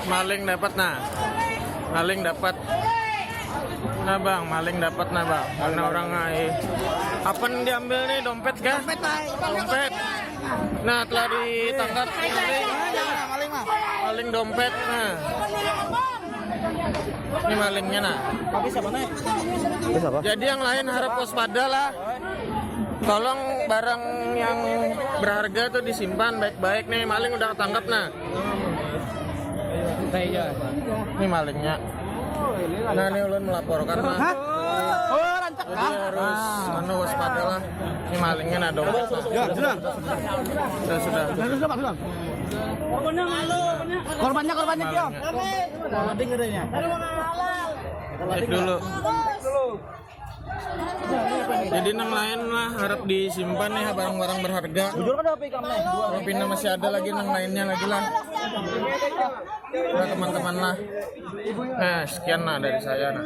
maling dapat nah. Maling dapat. Nah bang, maling dapat nah bang. Karena orang apa yang diambil nih, dompet kan? Dompet. Nah telah ditangkap maling dompet. Nah ini malingnya nah. Jadi yang lain harap waspada lah. Tolong barang yang berharga tuh disimpan baik-baik nih. Maling udah ketangkap nah. Ini malingnya. Nah ini ulun melaporkan lah. Jadi harus waspada lah. Ini malingnya nah dompet. Sudah. Korbannya Kiom. Cek dulu. Jadi yang lain lah harap disimpan nih barang-barang berharga. Tapi masih ada lagi yang lainnya lagi lah. Nah teman-teman lah. Nah sekian lah dari saya. Nah.